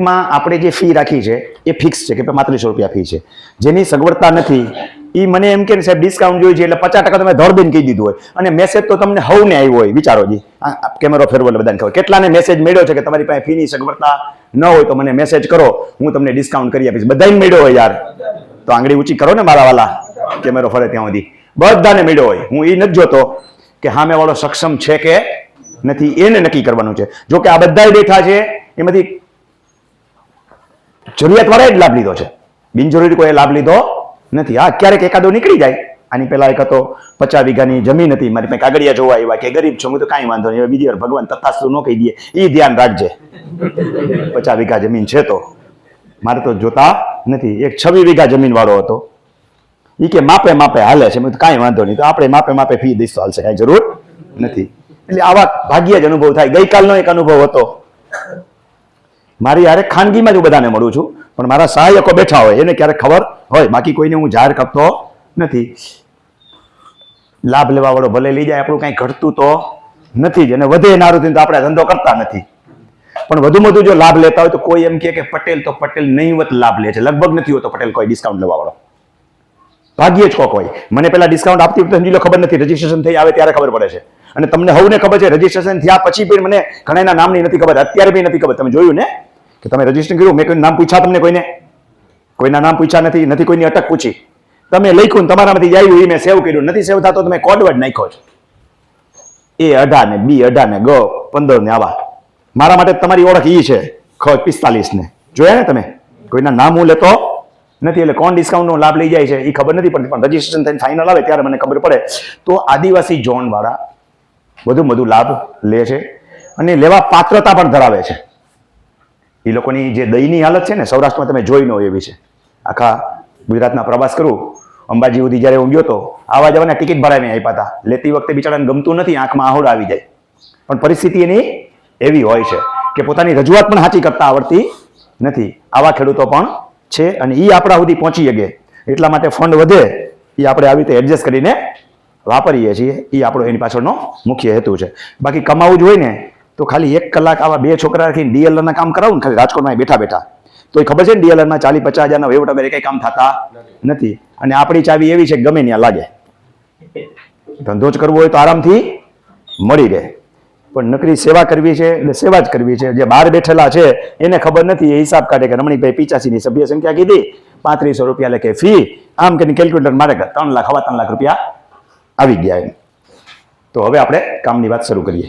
બેંકમાં આપણે જે ફી રાખી છે એ ફિક્સ છે કે 3500 રૂપિયા ફી છે. જેની સગવડતા નથી એ મને એમ કે સાહેબ ડિસ્કાઉન્ટ જોઈએ છે એટલે 50% તમે ધડબીને કહી દીધું હોય અને મેસેજ તો તમને હવને આવ્યો હોય. વિચારો જી, કેમેરો ફેરવો એટલે બધાને ખબર કેટલાને મેસેજ મળ્યો છે કે તમારી પાસે ફીની સગવડતા ન હોય તો મને મેસેજ કરો, હું તમને ડિસ્કાઉન્ટ કરી આપીશ. બધાને મળ્યો હોય યાર, તો આંગળી ઊંચી કરો ને મારા વાલા, કેમેરો ફરે ત્યાં સુધી બધાને મળ્યો હોય. હું એ નથી જોતો કે સામે વાળો સક્ષમ છે કે નથી, એને નક્કી કરવાનું છે. જો કે આ બધા બેઠા છે એમાંથી જરૂરિયાતવાળાએ જ લાભ લીધો છે, બિનજરૂરી કોઈ લાભ લીધો નથી. હા, ક્યારેક એકાદો નીકળી જાય. આની પહેલા એક હતો 50 વીઘાની જમીન હતી, મારી પાસે કાગળિયા જોવા આવ્યા કે ગરીબ છું, તો કાંઈ વાંધો નહીં, બીજી વાર ભગવાન તથાસ્તુ ન કહી દે, એ ધ્યાન રાખજે. 50 વીઘા જમીન છે તો મારે તો જોતા નથી. એક 26 વીઘા જમીન વાળો હતો, એ કે માપે માપે હાલે છે, કાંઈ વાંધો નહીં, તો આપણે માપે માપે ફી દઈશું, હાલશે, કાંઈ જરૂર નથી. એટલે આવા ભાગ્ય જ અનુભવ થાય. ગઈકાલનો એક અનુભવ હતો મારી યારે, ખાનગીમાં જ હું બધાને મળું છું, પણ મારા સહાયકો બેઠા હોય એને ક્યારેક ખબર હોય, બાકી કોઈને હું જાહેર કરતો નથી. લાભ લેવા વાળો ભલે લઈ જાય, આપણું કાંઈ ઘટતું તો નથી જ, અને વધે નારું થઈને તો આપણે ધંધો કરતા નથી. પણ વધુ વધુ જો લાભ લેતા હોય તો કોઈ એમ કે પટેલ તો પટેલ નહીંવત લાભ લે છે. લગભગ નથી હોતો પટેલ કોઈ ડિસ્કાઉન્ટ લેવા વાળો, ભાગ્યે જ કોક હોય. મને પેલા ડિસ્કાઉન્ટ આપતી વખતે સમજી લો ખબર નથી, રજીસ્ટ્રેશન થઈ આવે ત્યારે ખબર પડે છે. અને તમને હવને ખબર છે રજીસ્ટ્રેશન થયા પછી પણ મને ઘણાના નામની નથી ખબર, અત્યારે બી નથી ખબર. તમે જોયું ને કે તમે રજીસ્ટ્રેશન કર્યું, મેં કોઈનું નામ પૂછ્યા તમને? કોઈના નામ પૂછ્યા નથી, નથી કોઈની અટક પૂછી. તમે લખ્યું તમારામાંથી આવ્યું, એ મેં સેવ કર્યું, નથી સેવ થતો તમે કોડવર્ડ નાખ્યો છે, A18 ને B18 ને G15 ને આવા. મારા માટે તમારી ઓળખ એ છે ખ45 ને, જોયા ને તમે? કોઈના નામ હું લેતો નથી, એટલે કોણ ડિસ્કાઉન્ટનો લાભ લઈ જાય છે એ ખબર નથી પડતી, પણ રજીસ્ટ્રેશન થઈને ફાઇનલ આવે ત્યારે મને ખબર પડે. તો આદિવાસી ઝોન વાળા વધુ લાભ લે છે અને લેવા પાત્રતા પણ ધરાવે છે. એ લોકોની જે દયની હાલત છે ને, સૌરાષ્ટ્રમાં તમે જોઈ ન હોય એવી છે. આખા ગુજરાતના પ્રવાસ કરું, અંબાજી સુધી જ્યારે હું ગયો તો આવા જવાના ટિકિટ ભરાવીને આપ્યા હતા. લેતી વખતે બિચારાને ગમતું નથી, આંખમાં આહોડા આવી જાય, પણ પરિસ્થિતિ એની એવી હોય છે કે પોતાની રજૂઆત પણ સાચી કરતા આવડતી નથી. આવા ખેડૂતો પણ છે અને એ આપણા સુધી પહોંચી શકે એટલા માટે ફંડ વધે એ આપણે આવી રીતે એડજસ્ટ કરીને વાપરીએ છીએ. એ આપણો એની પાછળનો મુખ્ય હેતુ છે. બાકી કમાવું જ હોય ને તો ખાલી 1 કલાક આવા 2 છોકરા રાખીને ડીએલઆરના કામ કરાવું ને, ખાલી રાજકોટમાં બેઠા બેઠા, તો એ ખબર છે ને ડીએલઆરમાં 40-50 હજારના વહીવટ વગેરે કંઈ કામ થતા નથી. અને આપણી ચાવી એવી છે કે ગમે ત્યાં લાગે, ધંધો જ કરવો હોય તો આરામથી મળી રહે. પણ નકરી સેવા કરવી છે એટલે સેવા જ કરવી છે. જે બહાર બેઠેલા છે એને ખબર નથી, એ હિસાબ કાઢે કે રમણીકભાઈ 85ની સભ્ય સંખ્યા કીધી, 3500 રૂપિયા લેખે ફી, આમ કરીને કેલ્ક્યુલેટર મારે 3 લાખ 3 લાખ રૂપિયા આવી ગયા એમ. તો હવે આપણે કામની વાત શરૂ કરીએ.